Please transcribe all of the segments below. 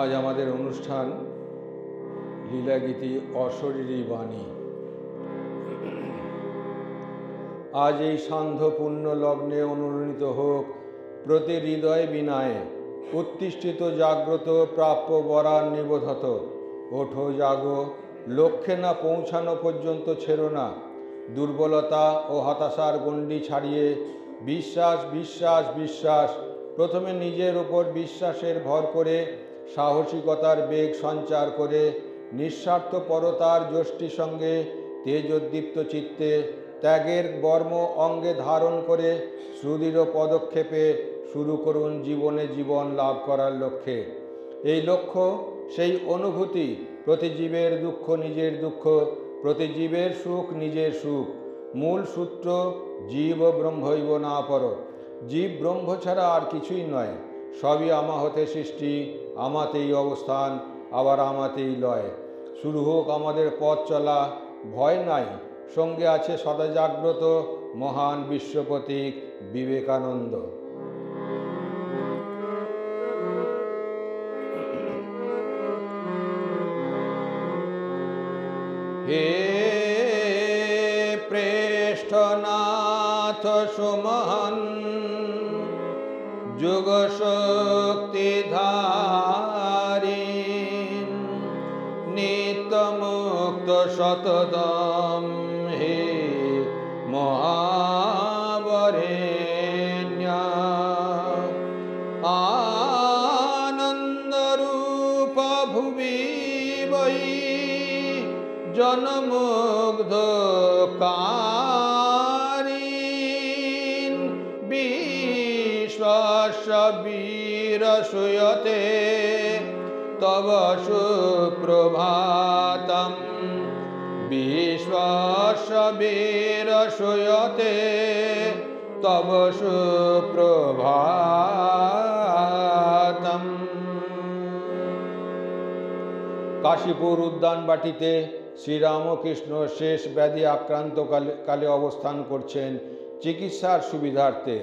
আজ আমাদের অনুষ্ঠান লীলাগীতি অশরীরী বাণী। আজ এই সান্ধ্য পুণ্য লগ্নে অনুরণিত হোক প্রতি হৃদয় বিনায়ে, উত্তিষ্ঠিত জাগ্রত প্রাপ্য বরান নিবোধত। ওঠো জাগো, লক্ষ্যে না পৌঁছানো পর্যন্ত ছেড়ো না। দুর্বলতা ও হতাশার গণ্ডি ছাড়িয়ে বিশ্বাস বিশ্বাস বিশ্বাস, প্রথমে নিজের ওপর বিশ্বাসের ভর করে সাহসিকতার বেগ সঞ্চার করে নিঃস্বার্থপরতার যষ্টি সঙ্গে তেজোদ্দীপ্ত চিত্তে ত্যাগের বর্ম অঙ্গে ধারণ করে সুদৃঢ় পদক্ষেপে শুরু করুন জীবনে জীবন লাভ করার লক্ষ্যে। এই লক্ষ্য সেই অনুভূতি, প্রতি জীবের দুঃখ নিজের দুঃখ, প্রতি জীবের সুখ নিজের সুখ। মূল সূত্র জীব ব্রহ্মৈব না পর। জীব ব্রহ্ম ছাড়া আর কিছুই নয়। সবই আমা হতে সৃষ্টি, আমাতেই অবস্থান, আবার আমাতেই লয়। শুরু হোক আমাদের পথ চলা, ভয় নাই, সঙ্গে আছে সদা জাগ্রত মহান বিশ্বপ্রতীক বিবেকানন্দ। হে প্রেষ্ঠনাথ সুমহান, যুগ শক্তিধারী, নিত্য মুক্ত শতদম হে মহাবরেণ্যা। আনন্দরূপ ভুবি বৈ জনমুগ্ধ কারীন, বিশ্বাস বীর সুয়তে তব সুপ্রভাতম। বিশ্বাস বীর সুয়তে তব সুপ্রভাতম। কাশীপুর উদ্যানবাটিতে শ্রীরামকৃষ্ণ শেষ ব্যাধি আক্রান্ত কালে অবস্থান করছেন চিকিৎসার সুবিধার্থে।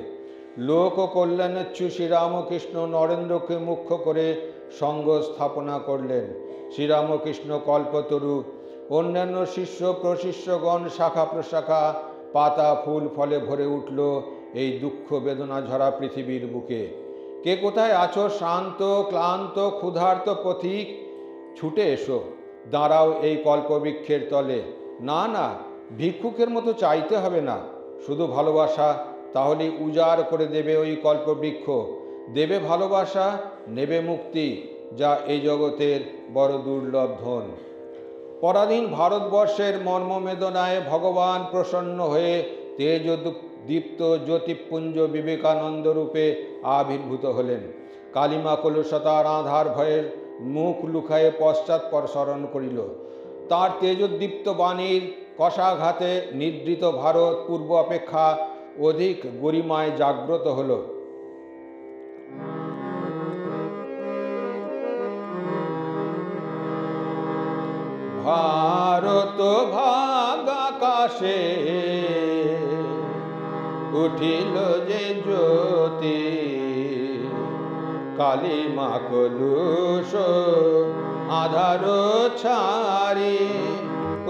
লোক কল্যাণেচ্ছু শ্রীরামকৃষ্ণ নরেন্দ্রকে মুখ্য করে সঙ্ঘ স্থাপনা করলেন। শ্রীরামকৃষ্ণ কল্পতরু, অন্যান্য শিষ্য প্রশিষ্যগণ শাখা প্রশাখা, পাতা ফুল ফলে ভরে উঠল এই দুঃখ বেদনা ঝরা পৃথিবীর বুকে। কে কোথায় আছো শান্ত ক্লান্ত ক্ষুধার্ত পথিক, ছুটে এসো, দাঁড়াও এই কল্পবৃক্ষের তলে। না না, ভিক্ষুকের মতো চাইতে হবে না, শুধু ভালোবাসা, তাহলেই উজাড় করে দেবে ওই কল্পবৃক্ষ। দেবে ভালোবাসা, নেবে মুক্তি, যা এই জগতের বড় দুর্লভ ধন। পরাধীন ভারতবর্ষের মর্মবেদনায় ভগবান প্রসন্ন হয়ে তেজোদ্দীপ্ত জ্যোতিপুঞ্জ বিবেকানন্দ রূপে আবির্ভূত হলেন। কালিমা কলুষতার আধার ভয়ের মুখ লুকায়ে পশ্চাৎপর স্মরণ করিল। তার তেজোদ্দীপ্ত বাণীর কষাঘাতে নিদ্রিত ভারত পূর্ব অপেক্ষা অধিক গরিমায় জাগ্রত হল। ভারত ভাগ আকাশে উঠিল যে জ্যোতি, কালিমা কলুষ আধার ছাড়ি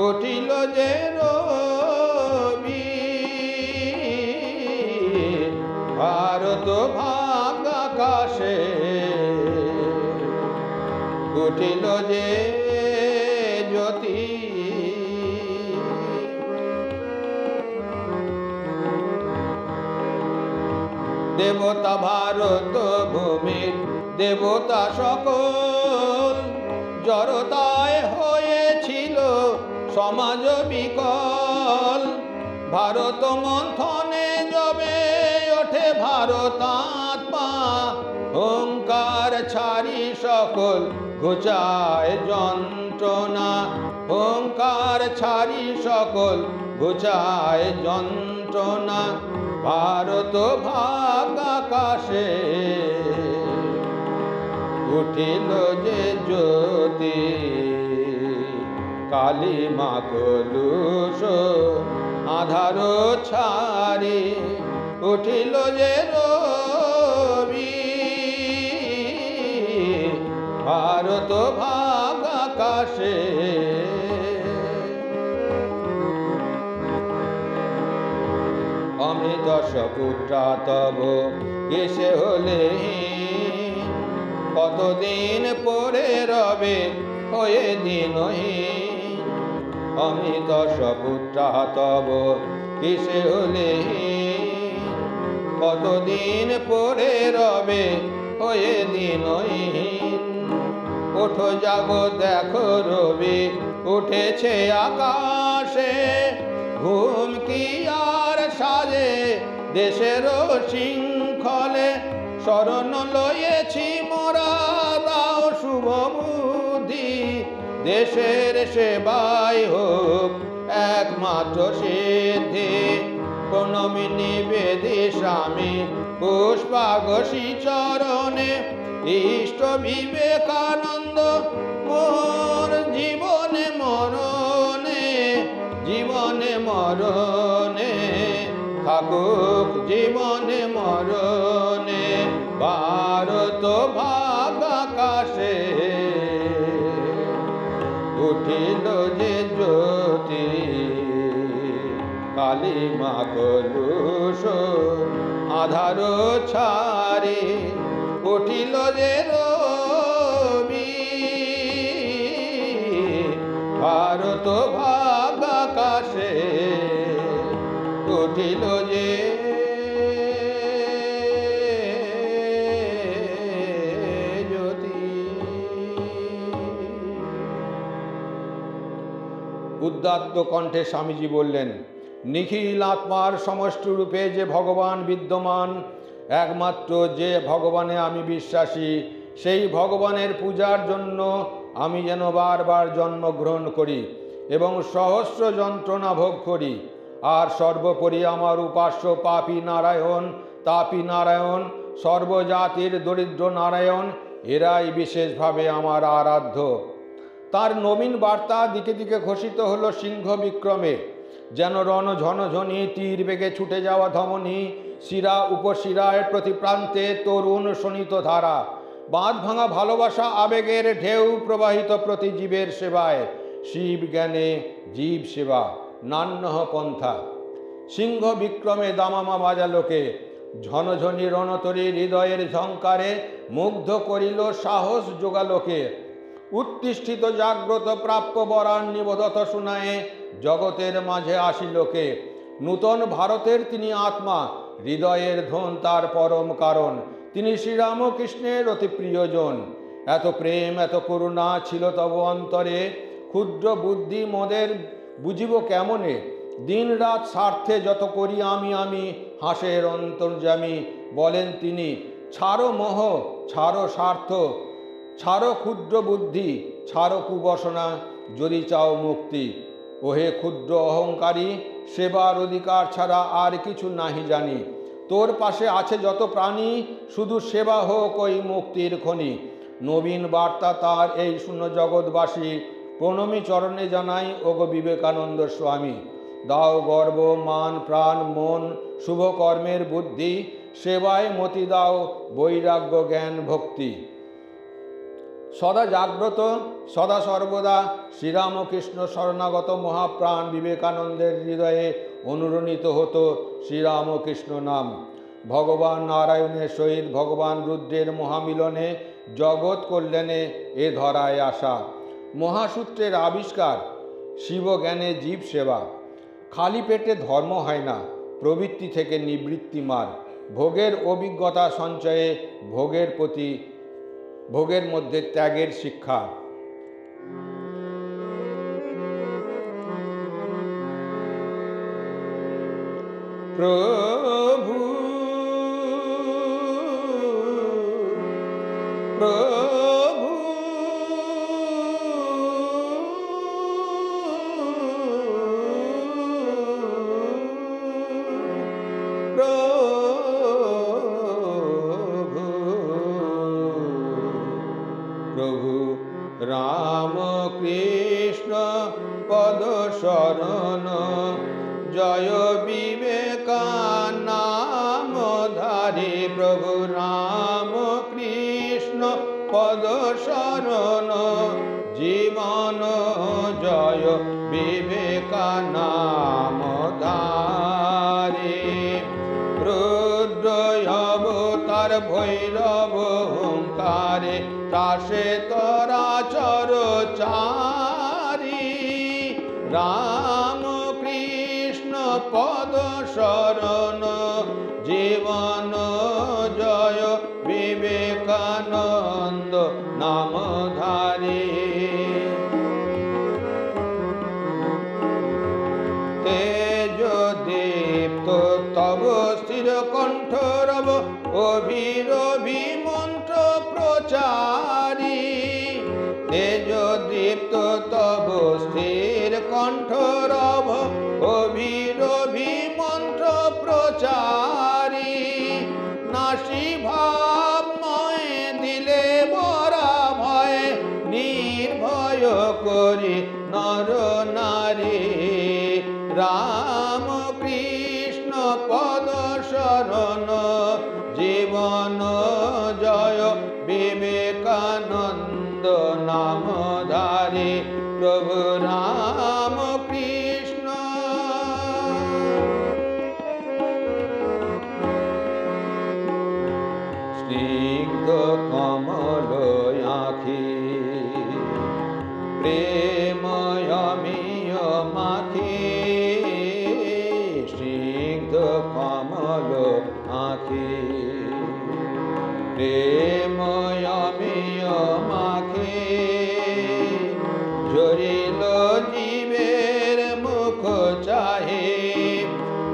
উঠিল যে রবি। ভারত ভাগ আকাশে উঠিল যে জ্যোতি, দেবতা ভারত ভূমির দেবতা সকল, জড়তায় হয়েছিল সমাজ বিকল। ভারত মন্থনে যবে ওঠে ভারতাত্মা, ওঙ্কার ছাড়ি সকল ঘুচায় যন্ত্রণা। ওঙ্কার ছাড়ি সকল ঘুচায় যন্ত্রণা। ভারত ভাগ আকাশে উঠিল যে জ্যোতি, কালিমা কলুষ আধার ছাড়ি উঠিল যে রবি। ভারত ভাগ আকাশে। অমৃত সপুত্রা তব কেসে হলে কতদিন পরে রবে হয়ে দিনহীন। অমৃত সপুত্রা তব কেসে হলে কতদিন পরে রবে হয়ে দিনহীন। ওঠো জাগো দেখো রবি উঠেছে আকাশে, ঘুম কি আর সাজে দেশের শৃঙ্খলে। শরণ লয়েছি মোরা দাও শুভ বুদ্ধি, দেশের সেবাই হোক একমাত্র সিদ্ধি। প্রণমী নিবেদি স্বামী পুষ্পাঘষি চরণে, ইষ্ট বিবেকানন্দ মোর জীবনে মরণে, জীবনে মরণে থাকুক জীবনে মরণে। ভারত ভাগ আকাশে উঠিল যে জ্যোতি, কালিমা কলুষ আধার ছাড়ি। উঠিল যে রবি ভারত ভাগ আকাশে, উঠিল যে জ্যোতি। উদাত্ত কণ্ঠে স্বামীজি বললেন, নিখিল আত্মার সমষ্টি রূপে যে ভগবান বিদ্যমান, একমাত্র যে ভগবানে আমি বিশ্বাসী, সেই ভগবানের পূজার জন্য আমি যেন বারবার জন্মগ্রহণ করি এবং সহস্র যন্ত্রণা ভোগ করি। আর সর্বোপরি আমার উপাস্য পাপী নারায়ণ, তাপী নারায়ণ, সর্বজাতির দরিদ্র নারায়ণ, এরাই বিশেষভাবে আমার আরাধ্য। তার নবীন বার্তা দিকে দিকে ঘোষিত হলো সিংহ বিক্রমে। যেন রণ ঝনঝনি তীর বেগে ছুটে যাওয়া ধমনী, শিরা উপশিরায় প্রতি প্রান্তে তরুণ শোণিত ধারা। বাঁধ ভাঙা ভালোবাসা আবেগের ঢেউ প্রবাহিত প্রতি জীবের সেবায়। শিব জ্ঞানে জীব সেবা নান্যহ পন্থা। সিংহ বিক্রমে দামামা বাজালোকে, ঝনঝনি রণতরী হৃদয়ের ঝঙ্কারে মুগ্ধ করিল সাহস যোগালোকে। উত্তিষ্ঠিত জাগ্রত প্রাপ্য বরান নিবোধত শুনায়ে, জগতের মাঝে আসিলোকে। নূতন ভারতের তিনি আত্মা, হৃদয়ের ধন তার পরম কারণ। তিনি শ্রীরামকৃষ্ণের অতি প্রিয়জন। এত প্রেম এত করুণা ছিল তব অন্তরে, ক্ষুদ্র বুদ্ধি মোদের বুঝিব কেমনে। দিন রাত স্বার্থে যত করি আমি হাসের অন্তর্যামী। বলেন তিনি, ছাড়ো মোহ ছাড়ো স্বার্থ, ছাড়ো ক্ষুদ্র বুদ্ধি, ছাড়ো কুবাসনা, যদি চাও মুক্তি। ওহে ক্ষুদ্র অহংকারী, সেবার অধিকার ছাড়া আর কিছু নাহি জানি। তোর পাশে আছে যত প্রাণী, শুধু সেবা হোক ওই মুক্তির খনি। নবীন বার্তা তার এই শূন্য জগৎবাসী, প্রণমী চরণে জানাই ওগো বিবেকানন্দ স্বামী। দাও গর্ব মান প্রাণ মন শুভ কর্মের বুদ্ধি, সেবায় মতি দাও বৈরাগ্য জ্ঞান ভক্তি। সদা জাগ্রত সদা সর্বদা শ্রীরামকৃষ্ণ শরণাগত মহাপ্রাণ বিবেকানন্দের হৃদয়ে অনুরণিত হতো শ্রীরামকৃষ্ণ নাম। ভগবান নারায়ণের সহিত ভগবান রুদ্রের মহামিলনে জগৎ কল্যাণে এ ধরায় আসা। মহাসূত্রের আবিষ্কার, শিবজ্ঞানে জীব সেবা। খালি পেটে ধর্ম হয় না, প্রবৃত্তি থেকে নিবৃত্তি মার। ভোগের অভিজ্ঞতা সঞ্চয়ে ভোগের মধ্যে ত্যাগের শিক্ষা। প্রভু প্রভু প্রভু রাম কৃষ্ণ পদ শরণ, জয় বিবেকানাম ধারী। প্রভু রাম কৃষ্ণ পদ শরণ জীবন জয় বিবেকানামধারী রুদ্র অবতার ভৈরব হুঙ্কারে ত্রাসে তরাচর চারি রাম কৃষ্ণ পদ শরণ জীবন জয় বিবেকানন্দ নামধারী তেজ দীপ্ত তব স্থির কণ্ঠ রব অভিরবি মন্ত্র প্রচারী তেজ দীপ্ত তব স্থির কণ্ঠ রব অভিরবি মন্ত্র প্রচারী নাসি ভাবময় দিলে বরা ভয় নির্ভয় করি নর নারী রাম কৃষ্ণ পদ শরণ জীবন জয় বিবেকানন্দ নামধারী প্রভু রাম কৃষ্ণ স্নিগ্ধ কমল আঁখি প্রেময় মিয় মাখি স্নিগ্ধ কমল আঁখি প্রেময় মিয় মাখি ঝরিল জীবের মুখ চাহে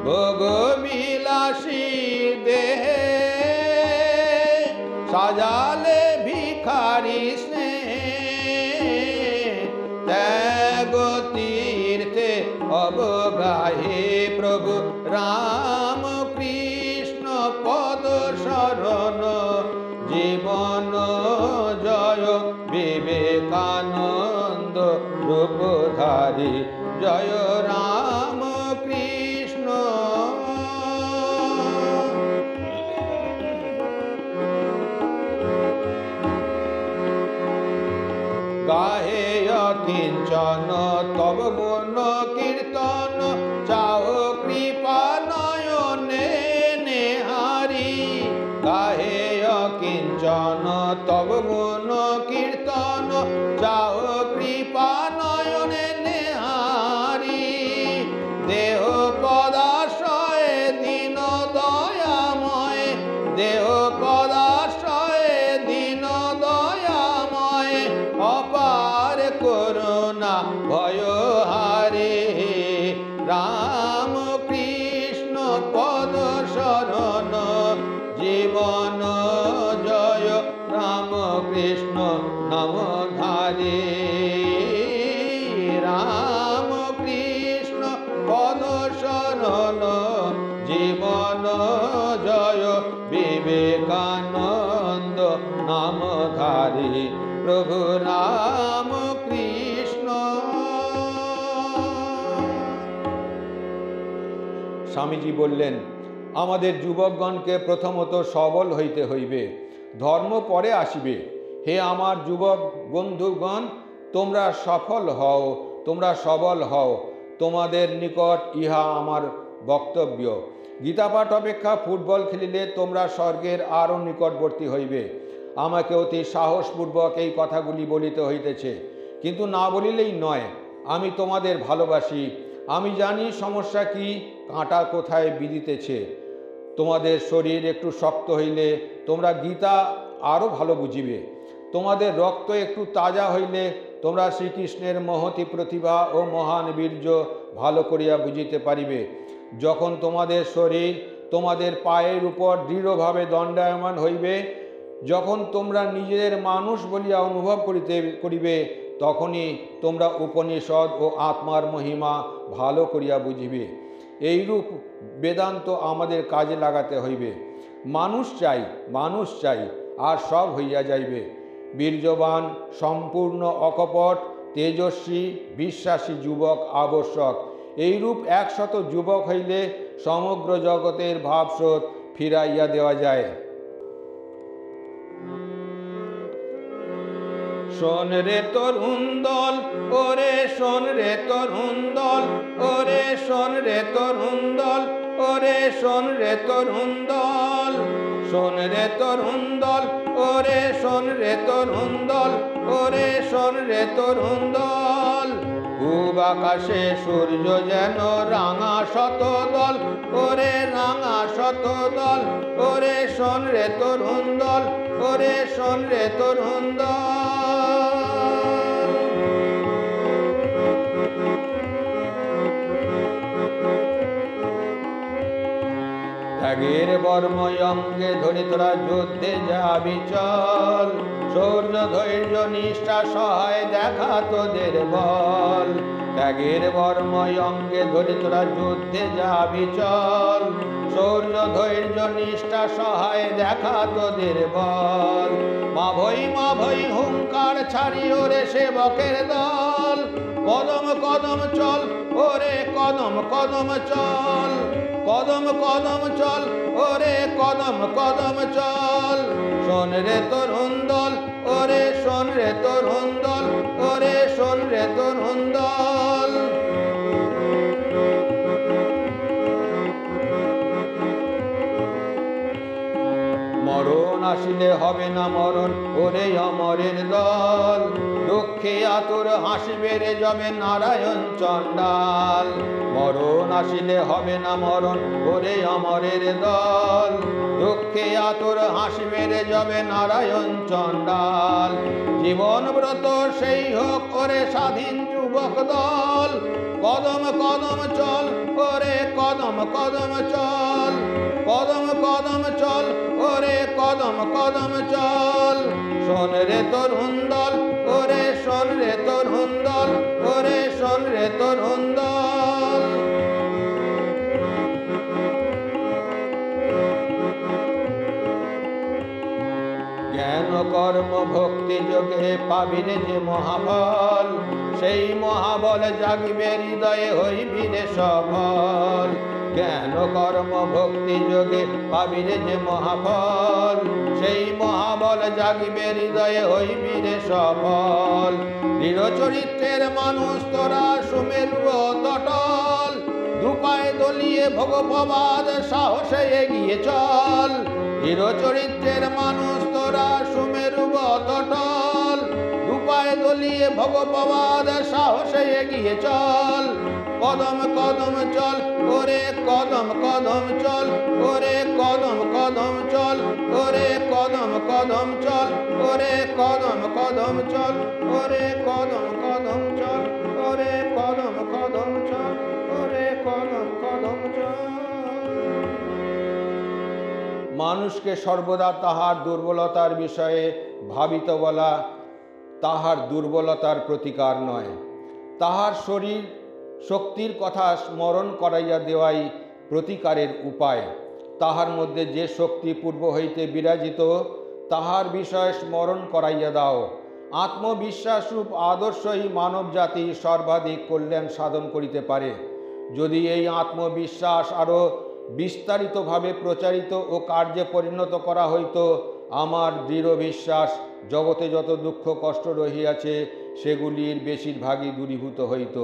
ভোগ বিলাসী দেহে সাজালে ভিখারি ত্যাগ তীর্থে অবগাহে প্রভু রাম কৃষ্ণ পদ শরণ জীবন জয় বিবেকানন্দ রূপধারী জয় রাম কৃষ্ণ গাহে কিঞ্চন তব গুণ কীর্তন চাও কৃপা নয়নে নেহারি গাহে কিঞ্চন তব গুণ কীর্তন চাও কৃপা নয়নে নেহারি দেহ পদাশ্রয় দীন দয়াময় দেহ পদাশ্রয় দীন দয়াময় অপার করুণা ভয়হারে রাম কৃষ্ণ পদ শরণ জীবন জয় রাম কৃষ্ণ নামধারী রাম কৃষ্ণ পদ শরণ জীবন জয় বিবেকানন্দ নামধারী প্রভু রাম কৃষ্ণ স্বামীজি বললেন আমাদের যুবকগণকে প্রথমত সবল হইতে হইবে, ধর্ম পরে আসিবে। হে আমার যুবক বন্ধুগণ, তোমরা সফল হও, তোমরা সবল হও, তোমাদের নিকট ইহা আমার বক্তব্য। গীতাপাঠ অপেক্ষা ফুটবল খেলিলে তোমরা স্বর্গের আরও নিকটবর্তী হইবে। আমাকে অতি সাহসপূর্বক এই কথাগুলি বলিতে হইতেছে, কিন্তু না বলিলেই নয়। আমি তোমাদের ভালোবাসি, আমি জানি সমস্যা কি, কাঁটা কোথায় বিঁধিতেছে। তোমাদের শরীর একটু শক্ত হইলে তোমরা গীতা আরও ভালো বুঝিবে। তোমাদের রক্ত একটু তাজা হইলে তোমরা শ্রীকৃষ্ণের মহতি প্রতিভা ও মহান বীর্য ভালো করিয়া বুঝিতে পারিবে। যখন তোমাদের শরীর তোমাদের পায়ের উপর দৃঢ়ভাবে দণ্ডায়মান হইবে, যখন তোমরা নিজেদের মানুষ বলিয়া অনুভব করিবে, তখনই তোমরা উপনিষদ ও আত্মার মহিমা ভালো করিয়া বুঝিবে। এইরূপ বেদান্ত আমাদের কাজে লাগাতে হইবে। মানুষ চাই, মানুষ চাই, আর সব হইয়া যাইবে। বীর্যবান, সম্পূর্ণ অকপট, তেজস্বী, বিশ্বাসী যুবক আবশ্যক। এইরূপ 100 যুবক হইলে সমগ্র জগতের ভাবস্রোত ফিরাইয়া দেওয়া যায়। শোন রে তরুণ দল, ওরে শোন রে তরুণ দল, ওরে শোন রে তরুণ দল, ওরে শোন রে তরুণ দল, শোন রে তরুণ দল, ওরে শোন রে তরুণ দল, ওরে শোন রে তরুণ দল। পূব আকাশে সূর্য যেন রাঙা শত দল, ওরে রাঙা শত দল, ওরে শোন রে তরুণ দল, ওরে শোন রে তরুণ দল। ত্যাগের বর্ম অঙ্গে ধরি তোরা যুদ্ধে যাবি চল, শৌর্য ধৈর্য নিষ্ঠা সহায় দেখা তোদের বল। ত্যাগের বর্ম অঙ্গে ধরি তোরা যুদ্ধে যাবি চল, শৌর্য ধৈর্য নিষ্ঠা সহায় দেখা তোদের বল। মা ভই হুঙ্কার ছাড়ি ওরে সেবকের দল, কদম কদম চল, ওরে কদম কদম চল, কদম কদম চল, ওরে কদম কদম চল। শোন রে তরুণ দল, ওরে শোন রে তরুণ দল, ওরে শোন রে তরুণ দল। মরণ আসিলে হবে না মরণ, ওরে অমরের দল, দুঃখে আতুর হাসিবে রে যবে নারায়ণ চণ্ডাল। মরণ আসিলে হবে না মরণ, ওরে অমরের দল, দুঃখে আতুর হাসিবে রে যবে নারায়ণ চণ্ডাল। জীবন ব্রত সেই হোক ওরে স্বাধীন যুবক দল, কদম কদম চল, ওরে কদম কদম চল, কদম কদম চল, ওরে কদম কদম চল। শোন রে তরুণ দল, ওরে শোন রে তরুণ দল, ওরে শোন রে তরুণ দল। জ্ঞান কর্ম ভক্তি যোগে পাবিরে যে মহাবল, সেই মহাবল জাগিবে হৃদয়ে হইবি রে সফল। জ্ঞান কর্ম ভক্তি যোগে পাবিরে যে মহাফল, সেই মহাবল জাগিবে হৃদয়ে হইবি রে সফল। দৃঢ় চরিত্রের মানুষ তোরা সুমেরু তটল, দুপায়ে দলিয়ে ভগববাদ সাহসে এগিয়ে চল। দৃঢ় চরিত্রের মানুষ তোরা সুমেরু তটল, দুপায়ে দলিয়ে ভগববাদ সাহসে এগিয়ে চল। কদম কদম চল, ওরে কদম কদম চল, ওরে কদম কদম চল, ওরে কদম কদম চল, ওরে কদম কদম চল, ওরে কদম কদম চল, ওরে কদম কদম চল, ওরে কদম কদম চল। মানুষকে সর্বদা তাহার দুর্বলতার বিষয়ে ভাবিত বলা তাহার দুর্বলতার প্রতিকার নয়, তাহার শরীর শক্তির কথা স্মরণ করাইয়া দেওয়াই প্রতিকারের উপায়। তাহার মধ্যে যে শক্তি পূর্ব হইতে বিরাজিত, তাহার বিষয় স্মরণ করাইয়া দাও। আত্মবিশ্বাসরূপ আদর্শই মানব জাতি সর্বাধিক কল্যাণ সাধন করিতে পারে। যদি এই আত্মবিশ্বাস আরও বিস্তারিতভাবে প্রচারিত ও কার্যে পরিণত করা হইত, আমার দৃঢ় বিশ্বাস জগতে যত দুঃখ কষ্ট রহিয়াছে সেগুলির বেশিরভাগই দূরীভূত হইত।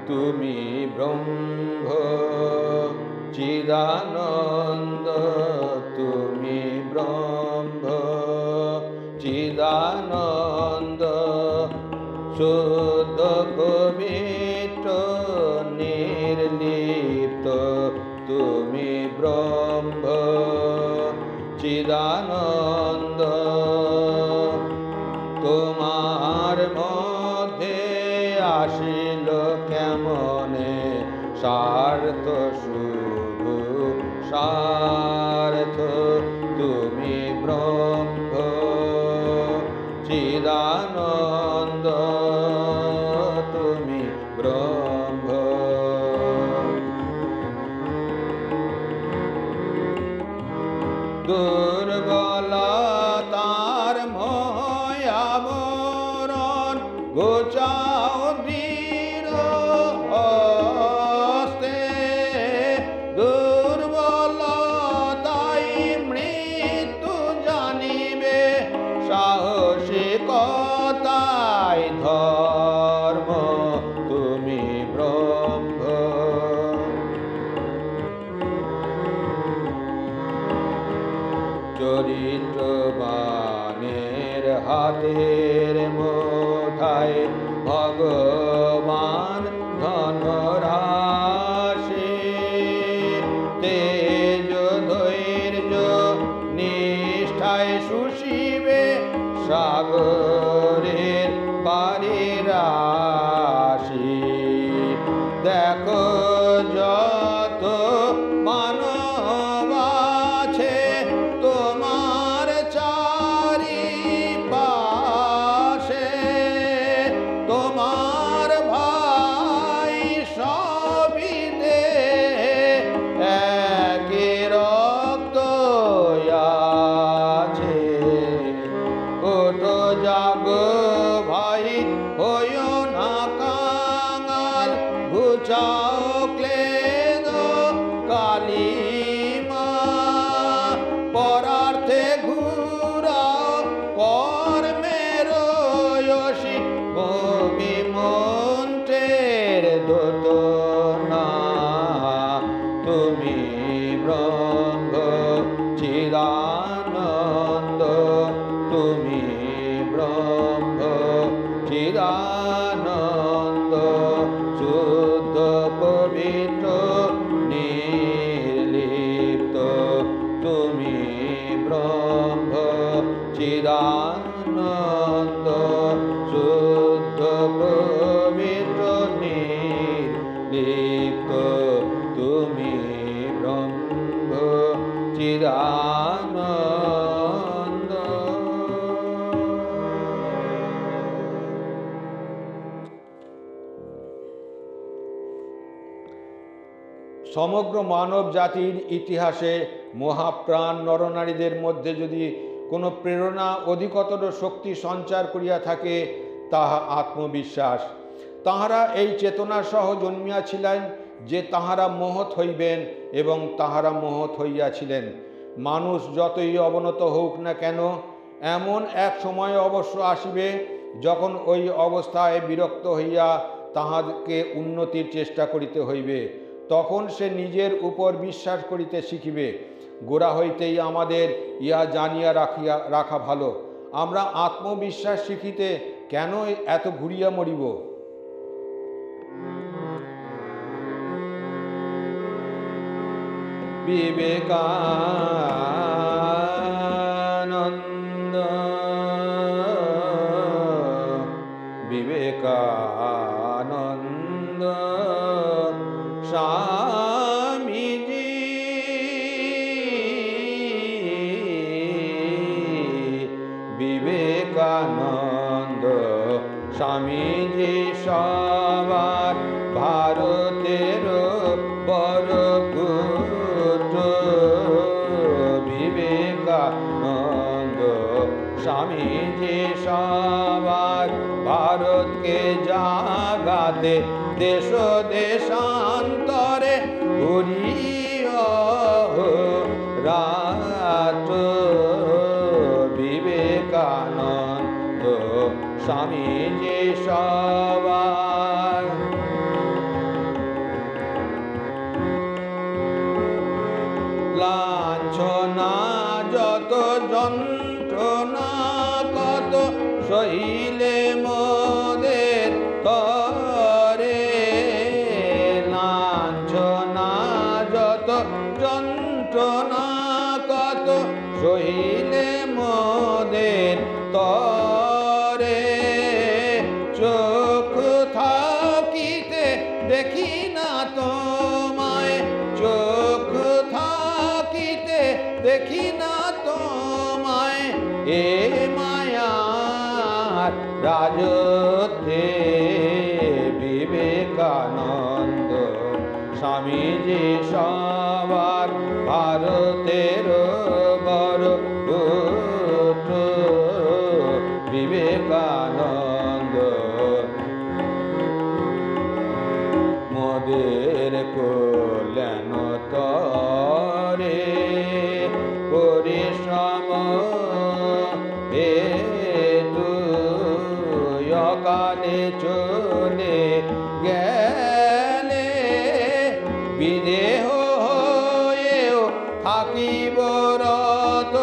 তুমি ব্রহ্ম চিদানন্দ, তুমি ব্রহ্ম চিদানন্দ, শুদ্ধ পবিত্র নির্লিপ্ত, তুমি ব্রহ্ম চিদানন্দ। তোমার মধ্যে আসিল কেমনে স্বার্থ, শুধু স্বার্থ, তুমি ব্রহ্ম চিদানন্দ, তুমি ব্রহ্ম। দুর্বলতার ময়াবরণ ঘোচাও দৃঢ় হস্তে, চরিত্রবানের হাতের মুঠায় ভগবান ধনরাশি, তেজ ধৈর্য নিষ্ঠায় শুষিবে সাগরের পারিরাশি। দেখো যত মানব আছে তোমার চারিপাশে, তোমার ভাই সবই দেহে একই রক্ত আছে। ওঠো জাগো ভাই, হইও না কাঙাল, ঘুচাও ক্লেদ কালিমা, পরার্থে ঘুরাও কর্মের যশী, অভিমন্ত্রের দোতনা। তুমি ব্রহ্ম চিদানন্দ, তুমি ব্রহ্ম চিদানন্দ, শুদ্ধ পবিত্র নির্লিপ্ত, তুমি ব্রহ্ম চিদানন্দ, শুদ্ধ পবিত্র নির্লিপ্ত, তুমি ব্রহ্ম চিদানন্দ। সমগ্র মানব জাতির ইতিহাসে মহাপ্রাণ নরনারীদের মধ্যে যদি কোনো প্রেরণা অধিকতর শক্তি সঞ্চার করিয়া থাকে, তাহা আত্মবিশ্বাস। তাহারা এই চেতনা সহ জন্মিয়াছিলেন যে তাহারা মহৎ হইবেন, এবং তাহারা মহৎ হইয়াছিলেন। মানুষ যতই অবনত হোক না কেন, এমন এক সময় অবশ্য আসিবে যখন ওই অবস্থায় বিরক্ত হইয়া তাহাকে উন্নতির চেষ্টা করিতে হইবে। তখন সে নিজের উপর বিশ্বাস করিতে শিখিবে। গোড়া হইতেই আমাদের ইহা জানিয়া রাখা ভালো, আমরা আত্মবিশ্বাস শিখিতে কেন এত ঘুরিয়া মরিব। বিবেকানন্দ, বিবেকানন্দ স্বামীজি, বিবেকানন্দ স্বামীজি সবার ভারতের বড় পুত্র। বিবেকানন্দ স্বামীজি সবার ভারতকে জাগাতে দেশ দেশান্তরে ঘুরিয়া রাত। বিবেকানন্দ স্বামীজি সবার লাঞ্ছনা যত যন্ত্রণা কত সহিলে মোদের তরে, লাঞ্ছনা যত যন্ত্রণা কত সহিলে মোদের তরে। চোখ থাকিতে দেখি না তোমায়, চোখ থাকিতে দেখি না তোমায়, এ মায়ার রাজত্বে। বিবেকানন্দ স্বামীজি সবার ভারতের বড় পুত্র। বিবেকানন্দ মোদের কল্যাণ তরে পরিশ্রম হেতু অকালে চলে গেলে, বিদেহ হয়েও থাকিব রত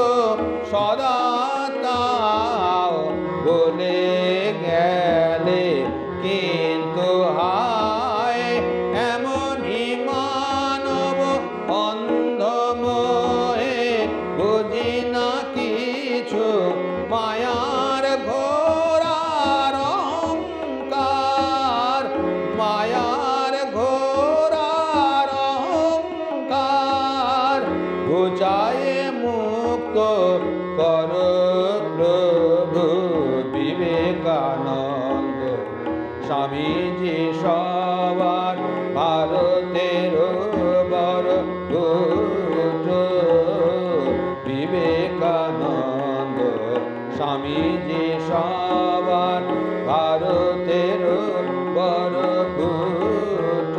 ভারতের বড় পুত্র বিবেকানন্দ স্বামীজি সবার ভারতের বড় পুত্র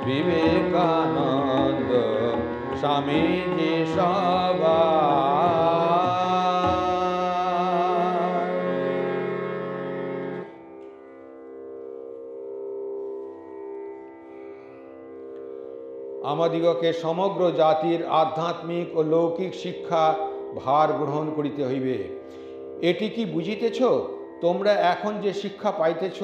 বিবেকানন্দ স্বামীজি সবার। আমাদিগকে সমগ্র জাতির আধ্যাত্মিক ও লৌকিক শিক্ষা ভার গ্রহণ করিতে হইবে। এটি কি বুঝিতেছ? তোমরা এখন যে শিক্ষা পাইতেছ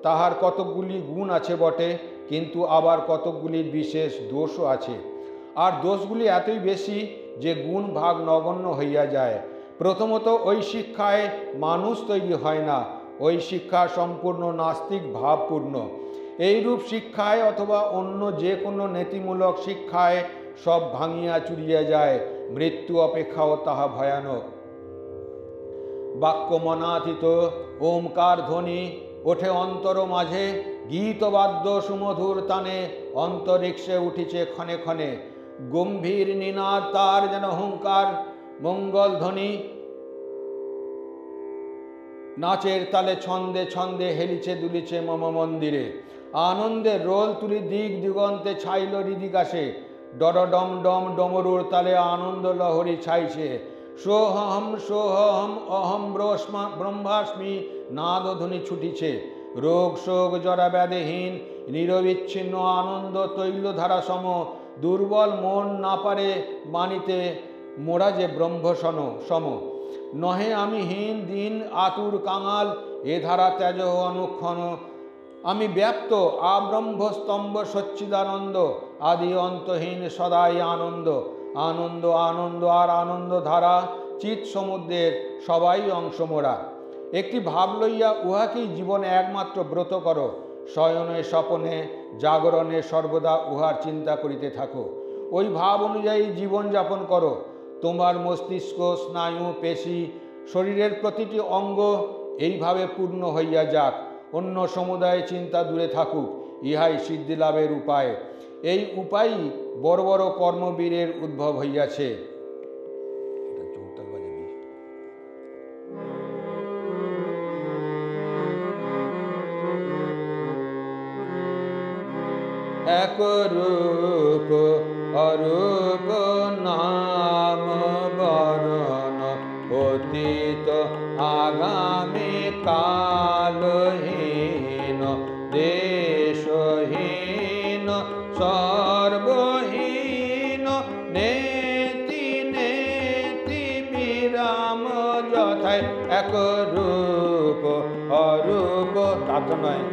তাহার কতকগুলি গুণ আছে বটে, কিন্তু আবার কতকগুলির বিশেষ দোষও আছে। আর দোষগুলি এতই বেশি যে গুণ ভাগ নগণ্য হইয়া যায়। প্রথমত, ওই শিক্ষায় মানুষ তৈরি হয় না, ওই শিক্ষা সম্পূর্ণ নাস্তিক ভাবপূর্ণ। এইরূপ শিক্ষায় অথবা অন্য যে কোনো নীতিমূলক শিক্ষায় সব ভাঙিয়া চুরিয়া যায়। মৃত্যু অপেক্ষাও তাহা ভয়ানক। বাক্য মনাতীত ওমকার ধ্বনি ওঠে অন্তর মাঝে, গীতবাদ্য সুমধুর তানে অন্তরিক্ষে উঠিছে ক্ষণে ক্ষণে। গম্ভীর নিনাদ তার যেন হুঙ্কার মঙ্গল ধ্বনি, নাচের তালে ছন্দে ছন্দে হেলিছে দুলিছে মম মন্দিরে। আনন্দের রোল তুলি দিক দিগন্তে ছাইল হৃদিকাশে, ডম ডম ডমরুর তালে আনন্দ লহরী ছাইছে। সোহম সোহম অহম ব্রহ্মাস্মি নাদধ্বনি ছুটিছে। রোগ শোক জরা ব্যাধিহীন নিরবিচ্ছিন্ন আনন্দ তৈলধারা সম। দুর্বল মন না পারে মানিতে মোরা যে ব্রহ্মসন সম। নহে আমি হীন দিন আতুর কাঙাল, এ ধারা ত্যাজ অনুক্ষণ। আমি ব্যাপ্ত আব্রহ্মস্তম্ভ সচ্চিদানন্দ, আদি অন্তহীন সদাই আনন্দ। আনন্দ আনন্দ আর আনন্দ ধারা, চিৎ সমুদ্রের সবাই অংশ মোরা। একটি ভাব লইয়া উহাকেই জীবনে একমাত্র ব্রত করো। শয়নে স্বপনে জাগরণে সর্বদা উহার চিন্তা করিতে থাকো। ওই ভাব অনুযায়ী জীবনযাপন করো। তোমার মস্তিষ্ক, স্নায়ু, পেশি, শরীরের প্রতিটি অঙ্গ এইভাবে পূর্ণ হইয়া যাক। অন্য সমুদায় চিন্তা দূরে থাকুক। ইহাই সিদ্ধিলাভের উপায়। এই উপায়ই বড় বড় কর্মবীরের উদ্ভব হইয়াছে। এক রূপ অরূপ নাম বরণ, অতীত আগামী কালহীন, দেশহীন সর্বহীন, নেতি নেতি বিরাম যথায়। এক রূপ অরূপ তার নয়,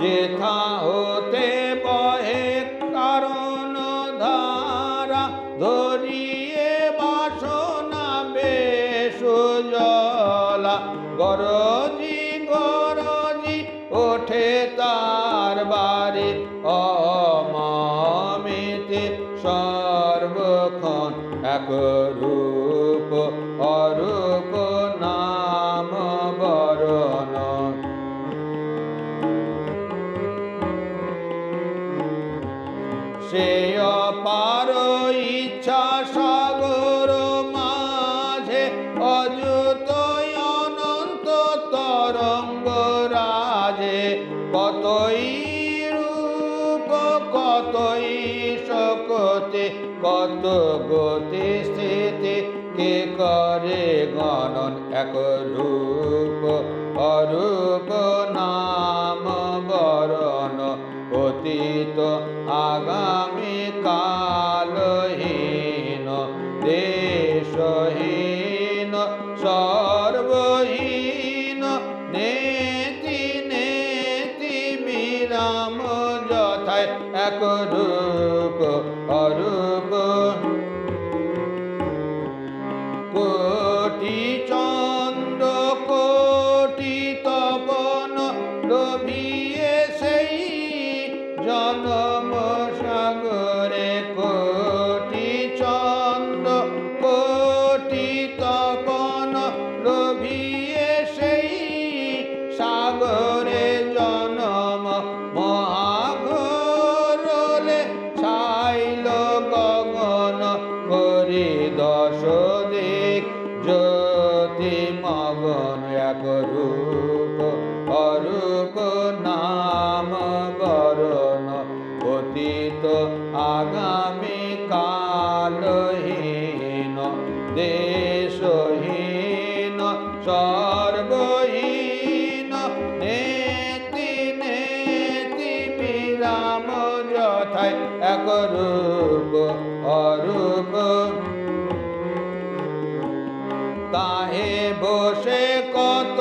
যেথা হতে বহে কারণ ধারা, ধরিয়ে বাসনা বেশ জলা। গরজি গরজি ওঠে তার বাড়ি, অমমিতে সর্বক্ষণ। এক রূপ অরূপ নাম বরণ, সে অপার ইচ্ছা সাগর মাঝে, অযুত অনন্ত তরঙ্গ রাজে। কতই রূপ কতই শক্তি, কত গতি স্থিতি, কে করে গণন। এক রূপ অরূপ নাম বরণ, অতীত আগামী কালহীন, দেশহীন সর্বহীন, নেতি নেতি বিরাম যথায়। এক রূপ অরূপ কোটি চন্দ্র কোটি তপন, লোভিয়ে সেই জনম সাগরে। কোটি চন্দ্র কোটি তপন, লোভিয়ে সেই সাগরে জনম। আগামী কালহীন দেশহীন সর্বহীন নেতি নেতি বিরাম যথায় এক রূপ অরূপ তাহে বসে কত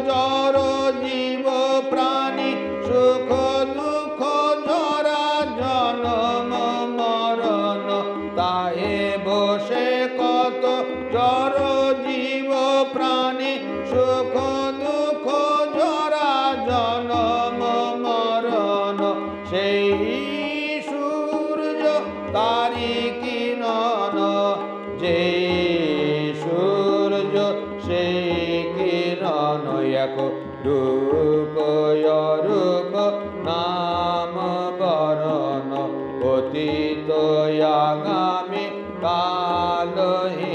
জড় জীব প্রাণী সুখ দুঃখ জরা জনম মরণ তাহে বসে কত জড় জীব প্রাণী সুখ দুঃখ জরা জনম মরণ সেই সূর্য তারি কিরণ যে সূর্য সেই কিরণ এক রূপ অরূপ নাম বরণ অতীত আগামী কালহীন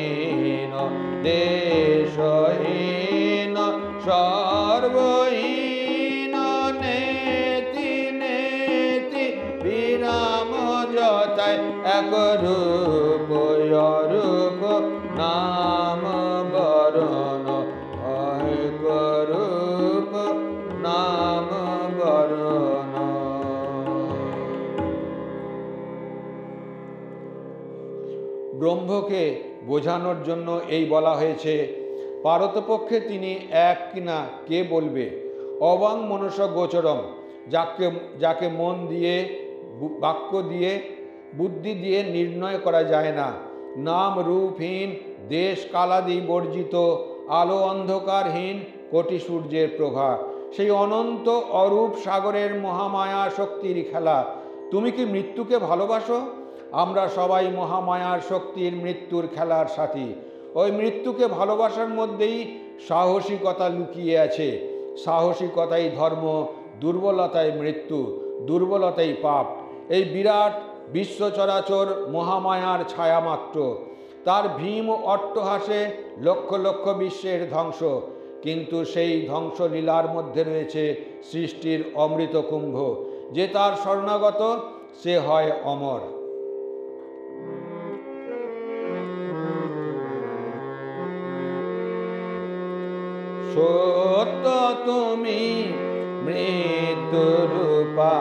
দেশহীন সর্বহীন নেতি নেতি বিরাম যথায় এক রূপ অরূপ নাম বরণ এক রূপ নাম বরণ। ব্রহ্মকে বোঝানোর জন্য এই বলা হয়েছে, পারতপক্ষে তিনি এক কিনা কে বলবে। অবাং মনুষ্য গোচরম, যাকে মন দিয়ে বাক্য দিয়ে বুদ্ধি দিয়ে নির্ণয় করা যায় না। নাম রূপহীন দেশ কালাদি বর্জিত আলো অন্ধকারহীন কোটি সূর্যের প্রভা, সেই অনন্ত অরূপ সাগরের মহামায়া শক্তির খেলা। তুমি কি মৃত্যুকে ভালোবাসো? আমরা সবাই মহামায়ার শক্তির মৃত্যুর খেলার সাথী। ওই মৃত্যুকে ভালোবাসার মধ্যেই সাহসিকতা লুকিয়ে আছে। সাহসিকতাই ধর্ম, দুর্বলতাই মৃত্যু, দুর্বলতাই পাপ। এই বিরাট বিশ্ব চরাচর মহামায়ার ছায়া মাত্র। তার ভীম অট্টহাসে লক্ষ লক্ষ বিশ্বের ধ্বংস, কিন্তু সেই ধ্বংসলীলার মধ্যে রয়েছে সৃষ্টির অমৃত কুম্ভ। যে তার শরণাগত সে হয় অমর। সত্য তুমি মৃত্যুরূপা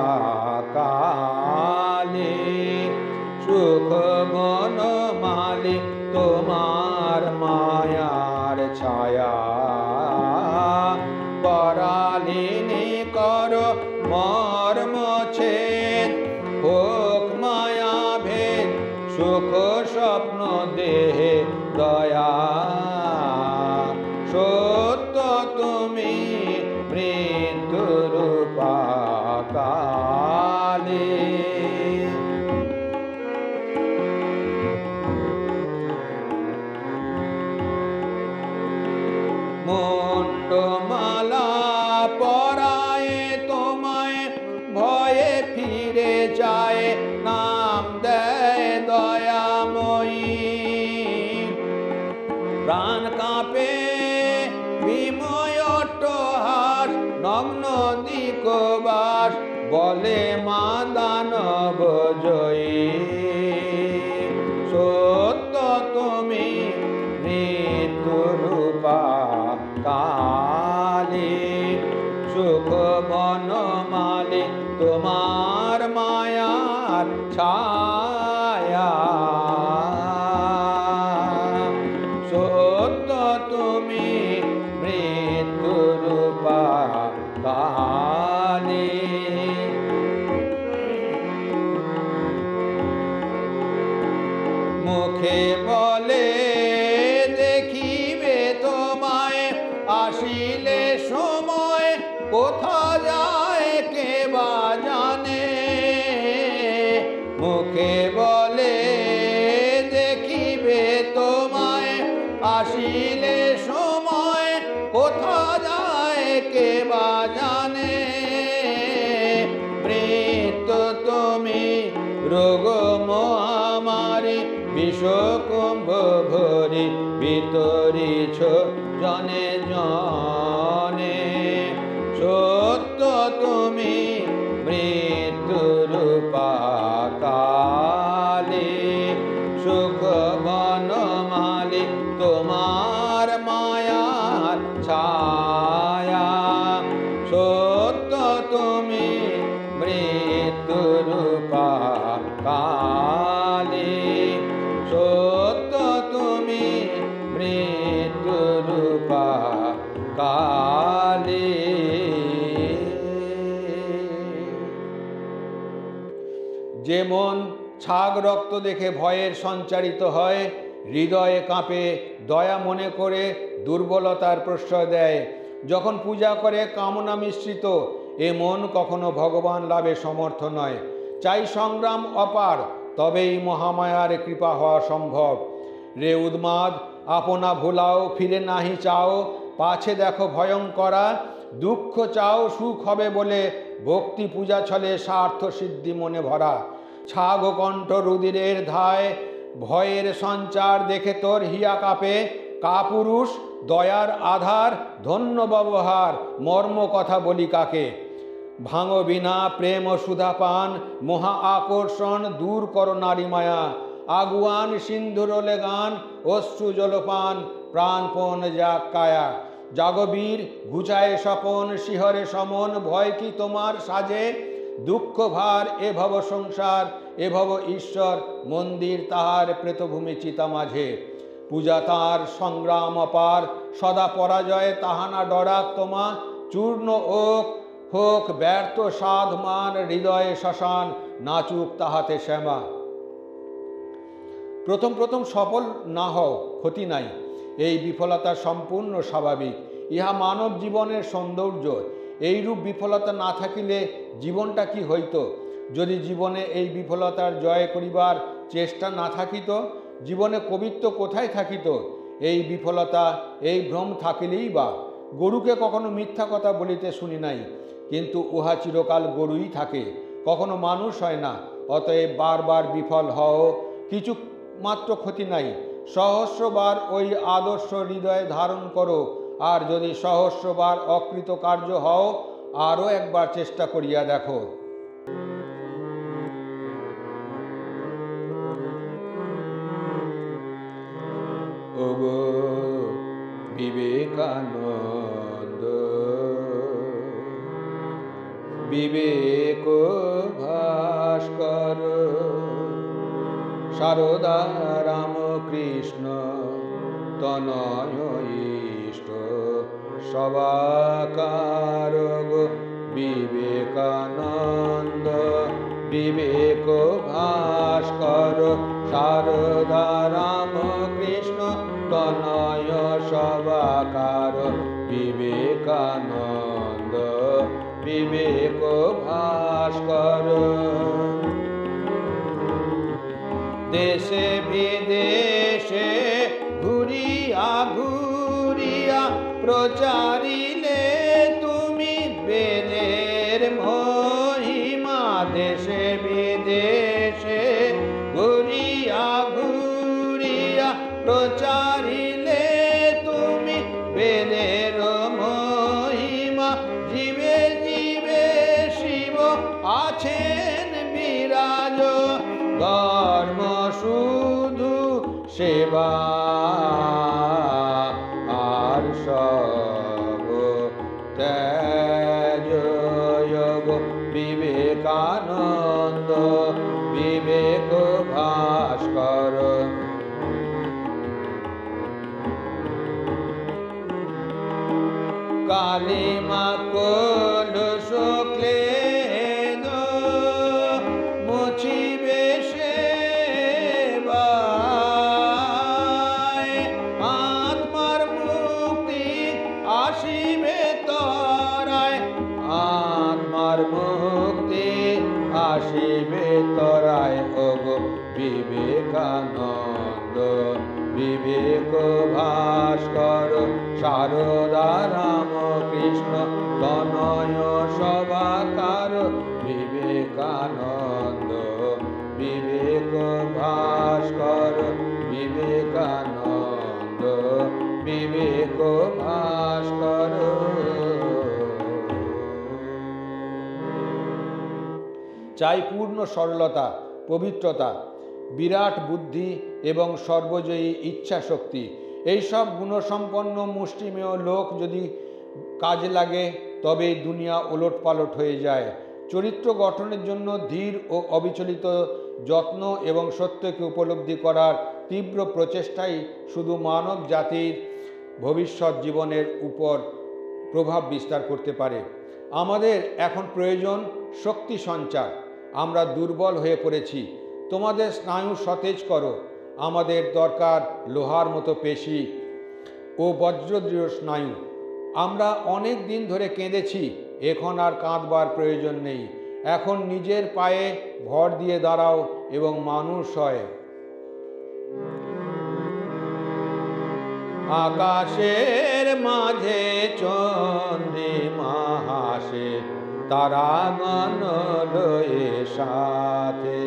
কালে, সুখ বনমালী তোমার মায়ার ছায়া। পরালিনী কর মর্মচ্ছেদ, হোক মায়া ভেদ সুখ স্বপ্ন দেহে দয়া। সত্য তুমি মৃত্যুরূপা কালে। মুন্ডমালা পরায় তোমায় ভয়ে ফিরে যায়, নাম দেয় দয়াময়ী। প্রাণ কাঁপে বিময় অট্টহাস, নগ্ন দিকবাস বলে মা দানব জয়ী। সত্য তুমি মৃত্যুরূপা কালে, সুখ বনমালী তোমার মায়ার ছায়া। সত্য তুমি মৃত্যুরূপা কালে। মুখে বলে দেখিবে তোমায়, আসিলে সময় কোথা যায় কে বা জানে। মুখে বলে দেখিবে তোমায়, আসিলে সময় কোথা যায় কে বা জানে। মৃত্যু তুমি রোগ মহামারী, বিষকুম্ভ ভরি বিতরিছ জনে জনে। সত্য তুমি মৃত্যুরূপা কালে। যে মন ছাগ রক্ত দেখে ভয়ের সঞ্চারিত হয়, হৃদয়ে কাঁপে, দয়া মনে করে দুর্বলতার প্রশ্রয় দেয়। যখন পূজা করে কামনা মিশ্রিত, এ মন কখনো ভগবান লাভে সমর্থ নয়। চাই সংগ্রাম অপার, তবেই মহামায়ার কৃপা হওয়া সম্ভব। রে উন্মাদ, আপনা ভোলাও, ফিরে নাহি চাও, পাছে দেখো ভয়ঙ্করা। দুঃখ চাও সুখ হবে বলে, ভক্তি পূজা ছলে স্বার্থ সিদ্ধি মনে ভরা। ছাগ কণ্ঠ রুধিরের ধায়, ভয়ের সঞ্চার দেখে তোর হিয়া কাঁপে। কাপুরুষ, দয়ার আধার, ধন্য ব্যবহার, মর্ম কথা বলি কাকে। ভাঙো বিনা প্রেম ও সুধা পান, মহা আকর্ষণ দূর করো নারী মায়া। আগুয়ান সিন্ধুরলে গান, অশ্রু জলপান, প্রাণপণ যাক কায়া। জাগবীর, ঘুচায়ে স্বপন, শিহরে সমন, ভয় কি তোমার সাজে। দুঃখ ভার এ ভব সংসার, এ ভব ঈশ্বর, মন্দির তাহার প্রেতভূমি চিতা মাঝে। পূজা তাঁর সংগ্রাম অপার, সদা পরাজয় তাহানা ডরাক তোমা। চূর্ণ ওক হোক ব্যর্থ সাধমান, হৃদয়ে শ্মশান নাচুক তাহাতে শ্যামা। প্রথম প্রথম সফল না হও, ক্ষতি নাই, এই বিফলতা সম্পূর্ণ স্বাভাবিক। ইহা মানব জীবনের সৌন্দর্য। এইরূপ বিফলতা না থাকিলে জীবনটা কি হইত? যদি জীবনে এই বিফলতার জয় করিবার চেষ্টা না থাকিত, জীবনে কবিত্ব কোথায় থাকিত? এই বিফলতা, এই ভ্রম থাকিলেই বা। গরুকে কখনো মিথ্যা কথা বলিতে শুনি নাই, কিন্তু উহা চিরকাল গরুই থাকে, কখনো মানুষ হয় না। অতএব বারবার বিফল হও, কিছু মাত্র ক্ষতি নাই। সহস্রবার ওই আদর্শ হৃদয়ে ধারণ করো, আর যদি সহস্রবার অকৃতকার্য হও, আরও একবার চেষ্টা করিয়া দেখো। ওগো বিবেকানন্দ, বিবেক ভাস্কর, সারদা রামকৃষ্ণ তনয় ইষ্ট সবাকার। বিবেকানন্দ, বিবেক ভাস্কর, সারদা রামকৃষ্ণ তনয় সবাকার। বিবেকানন্দ, বিবেক ভাস্কর। দেশে বিদেশে ঘুরিয়া ঘুরিয়া প্রচারিলে তুমি বেদের মহিমা। দেশে বিদেশে ঘুরিয়া ঘুরিয়া প্রচারিলে তুমি বেদের মহিমা। জীবে জীবে শিব আছেন বিরাজ, ধর্ম শুধু সেবা আর সব ত্যাজ। বিবেকানন্দ, বিবেক ভাস্কর। কালিমা কলুষ ক্লেদ মুছিবে সেবায়। আত্মার মুক্তি আসিবে তরায়, আত্মার মুক্তি আসিবে তরায়। ওগো বিবেকানন্দ, বিবেক ভাস্কর, সারদা রামকৃষ্ণ তনয় সবাকার। বিবেকানন্দ, বিবেক ভাস্কর, বিবেকানন্দ, বিবেক ভাস্কর। চাই পূর্ণ সরলতা, পবিত্রতা, বিরাট বুদ্ধি এবং সর্বজয়ী ইচ্ছা শক্তি। এইসব গুণসম্পন্ন মুষ্টিমেয় লোক যদি কাজে লাগে, তবে দুনিয়া ওলটপালট হয়ে যায়। চরিত্র গঠনের জন্য ধীর ও অবিচলিত যত্ন এবং সত্যকে উপলব্ধি করার তীব্র প্রচেষ্টাই শুধু মানব জাতির ভবিষ্যৎ জীবনের উপর প্রভাব বিস্তার করতে পারে। আমাদের এখন প্রয়োজন শক্তি সঞ্চার। আমরা দুর্বল হয়ে পড়েছি। তোমাদের স্নায়ু সতেজ করো। আমাদের দরকার লোহার মতো পেশি ও বজ্রদৃঢ় স্নায়ু। আমরা অনেক দিন ধরে কেঁদেছি, এখন আর কাঁদবার প্রয়োজন নেই। এখন নিজের পায়ে ভর দিয়ে দাঁড়াও এবং মানুষ হয়। আকাশের মাঝে চন্দ্রিমা হাসে, তারাগণ লয়ে সাথে।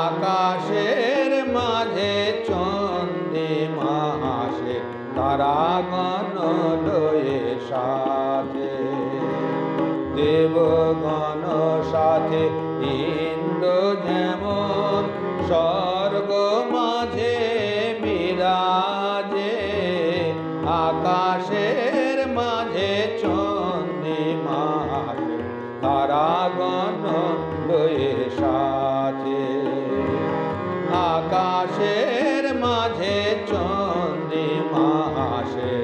আকাশের মাঝে চন্দ্রিমা হাসে, তারাগণ লয়ে সাথে। দেবগণ সাথে ইন্দ্র যেমন স্বর্গ মাঝে বিরাজে। আকাশের মাঝে চন্দ্রিমা হাসে, তারাগণ লয়ে সাথে। আকাশের মাঝে চন্দ্রিমা হাসে।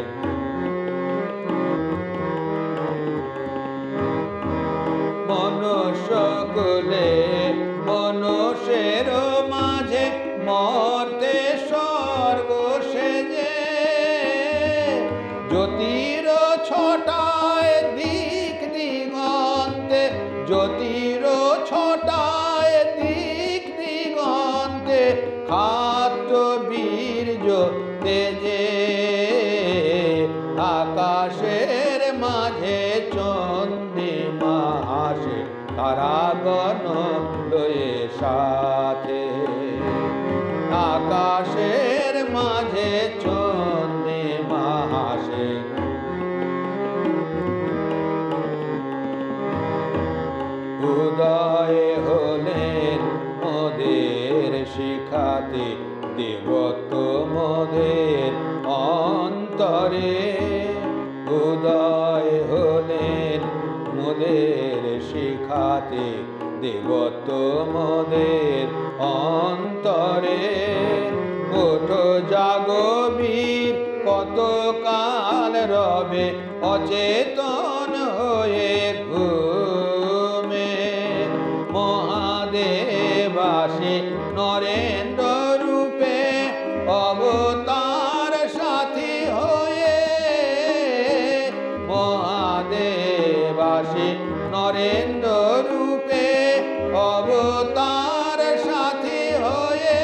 মনুষ্য কুলে মনুষ্যের মাঝে মর্তে স্বর্গ সেজে। জ্যোতির ছটায় দিক দিগন্তে, জ্যোতির ছটায় দিক দিগন্তে খাদ্য বীর্য তেজে। আকাশের মাঝে চন্দ্রিমা হাসে, তারাগণ লয়ে সাথে। আকাশের মাঝে চন্দ্রিমা হাসে। উদয় হলেন মোদের শিখাতে, দেবত্ব মোদের অন্তরে। উদয় হলেন মোদের শিখাতে, দেবত্ব মোদের অন্তরে। ওঠো জাগো বীর, কতকাল রবে অচেতন হয়ে ঘুমে। মহাদেবাসী নরেন্দ্র রূপে অবতার সাথী হয়ে। মহাদেবাসী নরেন্দ্র রূপে অবতার সাথী হয়ে।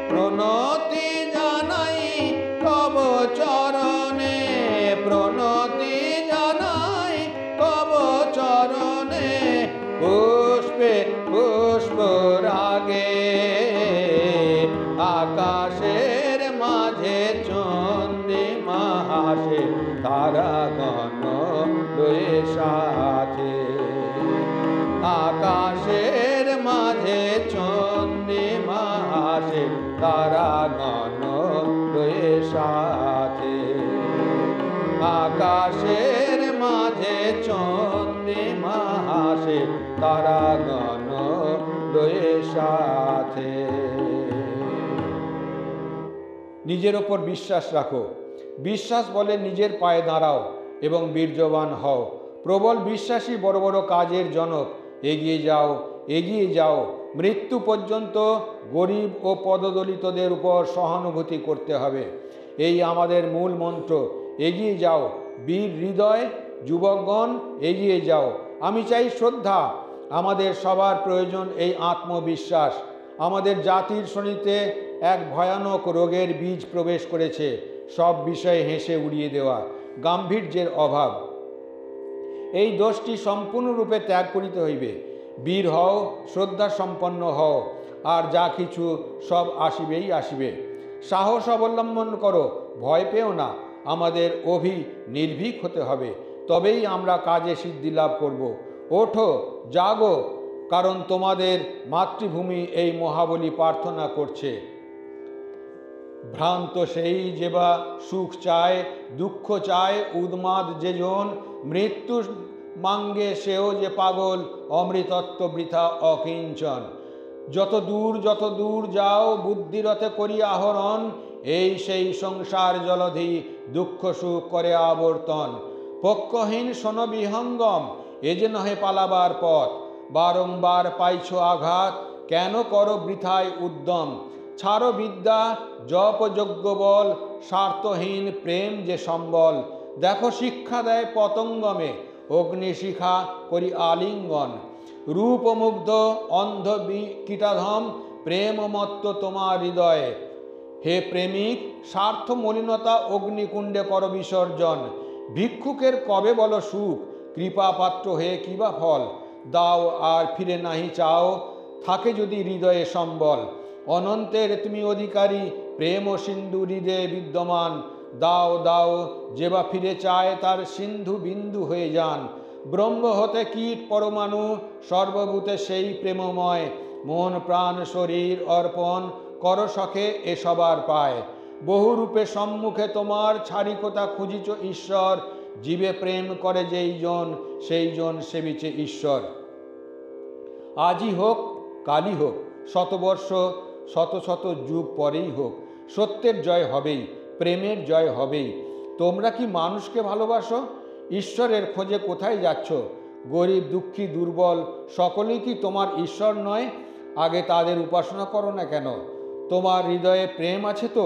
প্রণতি জানাই তব চরণে, প্রণতি জানাই তব চরণে। পুষ্পে পুষ্প রাগে। আকাশের মাঝে চন্দ্রিমা হাসে, তারাগণ লয়ে সাথে। আকাশের মাঝে চন্দ্রিমা হাসে, তারাগণ লয়ে সাথে। আকাশের মাঝে চন্দ্রিমা হাসে, তারাগণ লয়ে সাথে। নিজের ওপর বিশ্বাস রাখো। বিশ্বাস বলে নিজের পায়ে দাঁড়াও এবং বীর্যবান হও। প্রবল বিশ্বাসী বড় বড় কাজের জনক। এগিয়ে যাও, এগিয়ে যাও। মৃত্যু পর্যন্ত গরিব ও পদদলিতদের উপর সহানুভূতি করতে হবে, এই আমাদের মূল মন্ত্র। এগিয়ে যাও বীর হৃদয় যুবকগণ, এগিয়ে যাও। আমি চাই শ্রদ্ধা। আমাদের সবার প্রয়োজন এই আত্মবিশ্বাস। আমাদের জাতির শরীরে এক ভয়ানক রোগের বীজ প্রবেশ করেছে, সব বিষয়ে হেসে উড়িয়ে দেওয়া, গাম্ভীর্যের অভাব। এই দোষটি সম্পূর্ণরূপে ত্যাগ করিতে হইবে। বীর হও, শ্রদ্ধা সম্পন্ন হও, আর যা কিছু সব আসিবেই আসিবে। সাহস অবলম্বন করো, ভয় পেও না। আমাদের নির্ভীক হতে হবে, তবেই আমরা কাজে সিদ্ধি লাভ করব। ওঠো, জাগো, কারণ তোমাদের মাতৃভূমি এই মহাবলী প্রার্থনা করছে। ভ্রান্ত সেই যে বা সুখ চায়, দুঃখ চায়, উন্মাদ যে জন, মৃত্যু মাঙ্গে সেও যে পাগল, অমৃতত্ব বৃথা অকিঞ্চন। যত দূর যাও বুদ্ধিরথে করি আহরণ, এই সেই সংসার জলধি দুঃখ সুখ করে আবর্তন। পক্ষহীন শোন বিহঙ্গম, এ যে নহে পালাবার পথ। বারংবার পাইছ আঘাত, কেন করো বৃথায় উদ্যম। ছাড়ো বিদ্যা, জপ যজ্ঞ বল, স্বার্থহীন প্রেম যে সম্বল। দেখো শিক্ষা দেয় পতঙ্গমে, অগ্নিশিখা করি আলিঙ্গন। রূপমুগ্ধ অন্ধ কীটাধম, প্রেম মত্ত তোমার হৃদয়ে। হে প্রেমিক, স্বার্থ মলিনতা অগ্নিকুণ্ডে কর বিসর্জন। ভিক্ষুকের কবে বল সুখ, কৃপাপাত্র হে কিবা ফল। দাও আর ফিরে নাহি চাও, থাকে যদি হৃদয়ে সম্বল। অনন্তের তুমি অধিকারী, প্রেম সিন্ধু হৃদয়ে বিদ্যমান। দাও দাও যেবা ফিরে চায়, তার সিন্ধু বিন্দু হয়ে যান। ব্রহ্ম হতে কীট পরমাণু, সর্বভূতে সেই প্রেমময়। মন প্রাণ শরীর অর্পণ, কর সখে এ সবার পায়। বহু রূপে সম্মুখে তোমার, ছাড়ি কোথা খুঁজিছ ঈশ্বর। জীবে প্রেম করে যেই জন, সেই জন সেবিছে ঈশ্বর। আজই হোক কালই হোক, শতবর্ষ শত শত যুগ পরেই হোক, সত্যের জয় হবেই, প্রেমের জয় হবেই। তোমরা কি মানুষকে ভালোবাসো? ঈশ্বরের খোঁজে কোথায় যাচ্ছ? গরিব দুঃখী দুর্বল সকলেই কি তোমার ঈশ্বর নয়? আগে তাদের উপাসনা করো না কেন? তোমার হৃদয়ে প্রেম আছে তো?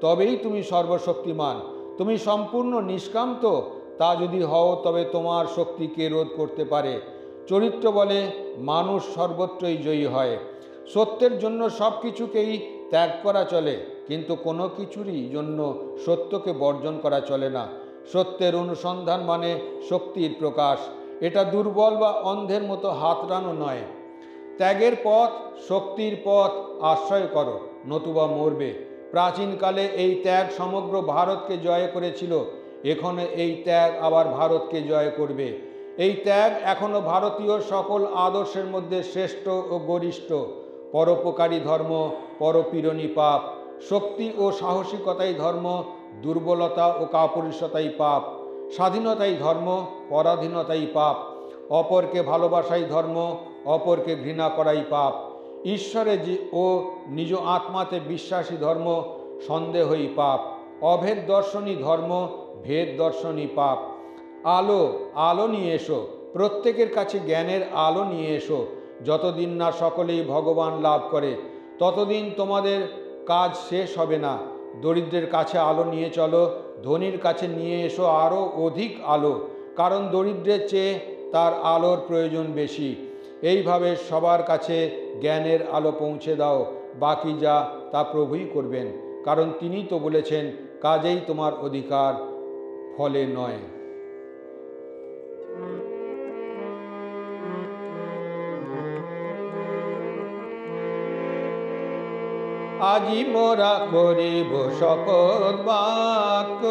তবেই তুমি সর্বশক্তিমান। তুমি সম্পূর্ণ নিষ্কাম তো? তা যদি হও, তবে তোমার শক্তি কে রোধ করতে পারে? চরিত্র বলে মানুষ সর্বত্রই জয়ী হয়। সত্যের জন্য সব কিছুকেই ত্যাগ করা চলে, কিন্তু কোনো কিছুরই জন্য সত্যকে বর্জন করা চলে না। সত্যের অনুসন্ধান মানে শক্তির প্রকাশ। এটা দুর্বল বা অন্ধের মতো হাতড়ানো নয়। ত্যাগের পথ, শক্তির পথ আশ্রয় করো, নতুবা মরবে। প্রাচীনকালে এই ত্যাগ সমগ্র ভারতকে জয় করেছিল, এখন এই ত্যাগ আবার ভারতকে জয় করবে। এই ত্যাগ এখনো ভারতীয় সকল আদর্শের মধ্যে শ্রেষ্ঠ ও গরিষ্ঠ। পরোপকারী ধর্ম, পরপীড়নী পাপ। শক্তি ও সাহসিকতাই ধর্ম, দুর্বলতা ও কাপুরুষতাই পাপ। স্বাধীনতাই ধর্ম, পরাধীনতাই পাপ। অপরকে ভালোবাসাই ধর্ম, অপরকে ঘৃণা করাই পাপ। ঈশ্বরে ও নিজ আত্মাতে বিশ্বাসী ধর্ম, সন্দেহই পাপ। অভেদ দর্শনই ধর্ম, ভেদ দর্শনই পাপ। আলো, আলো নিয়ে এসো, প্রত্যেকের কাছে জ্ঞানের আলো নিয়ে এসো। যতদিন না সকলেই ভগবান লাভ করে, ততদিন তোমাদের কাজ শেষ হবে না। দরিদ্রের কাছে আলো নিয়ে চলো, ধনীর কাছে নিয়ে এসো আরও অধিক আলো, কারণ দরিদ্রের চেয়ে তার আলোর প্রয়োজন বেশি। এইভাবে সবার কাছে জ্ঞানের আলো পৌঁছে দাও। বাকি যা তা প্রভুই করবেন, কারণ তিনিই তো বলেছেন, কাজেই তোমার অধিকার, ফলে নয়। আজি মোরা করিব শপথ বাক্য,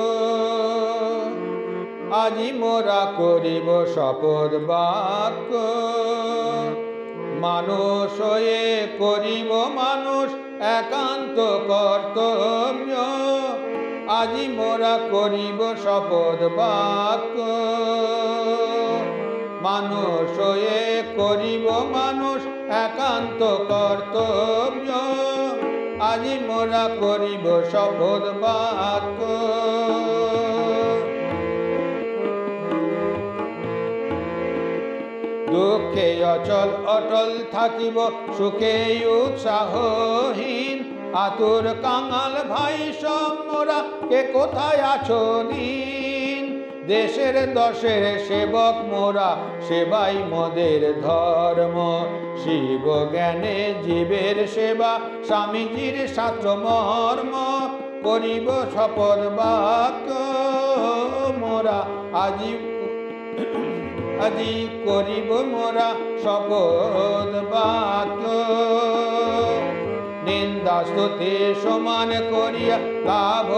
আজি মোরা করিব শপথ বাক্য। মানুষ হয়ে করিব মানুষ একান্ত কর্তব্য। আজি মোরা করিব শপথ বাক্য। মানুষ হয়ে করিব মানুষ একান্ত কর্তব্য। আজি মোরা করিব শপথ বাক্য। দুঃখে অচল অটল থাকিব, সুখে উৎসাহহীন। আতুর কাঙাল ভাই সব মোরা, কে কোথায় আছো দিন। দেশের দশের সেবক মোরা, সেবাই মোদের ধর্ম। শিব জ্ঞানে জীবের সেবা, স্বামীজির শাস্ত্র মর্ম। করিব শপথ বাক্য মোরা, আজি আজি করিব মোরা শপথ বাক্য। নিন্দা স্তুতি সমান করিয়া, লাভ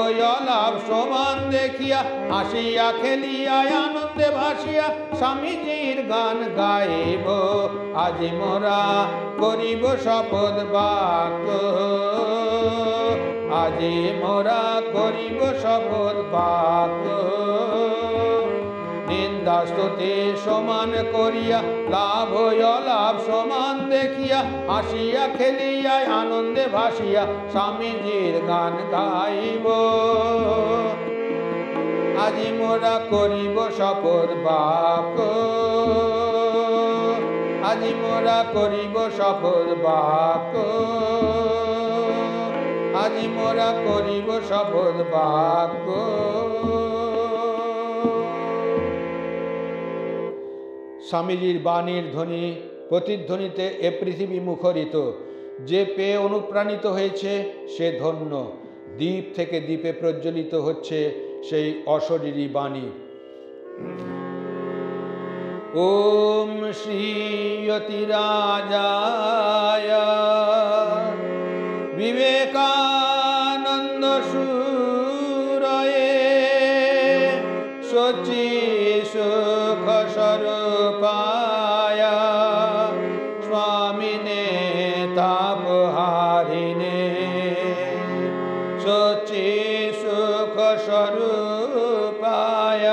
লাভ সমান দেখিয়া। হাসিয়া খেলিয়া আনন্দে ভাসিয়া, স্বামীজির গান গাইব। আজি মোরা করিব শপথ বাক্য। আজি মোরা করিব শপথ বাক্য। নিন্দা স্তুতি সমান করিয়া, লাভ লাভ সমান দেখিয়া। হাসিয়া খেলিয়া আনন্দে ভাসিয়া, স্বামীজির গান গাইব। আজি মোরা করিব শপথ বাক্য। আজি মোরা করিব শপথ বাক্য, আজি মোরা করিব শপথ বাক্য। স্বামীজির বাণীর ধ্বনি প্রতিধ্বনিতে এ পৃথিবী মুখরিত। যে পেয়ে অনুপ্রাণিত হয়েছে সে ধন্য। দ্বীপ থেকে দ্বীপে প্রজ্বলিত হচ্ছে সেই অশরীরী বাণী। ওম শ্রী যতিরাজায় বিবেকানন্দ সুরয়ে শচী সুখ স্বরূপায় স্বামিনে তাপহারিণে, শচী সুখ স্বরূপায়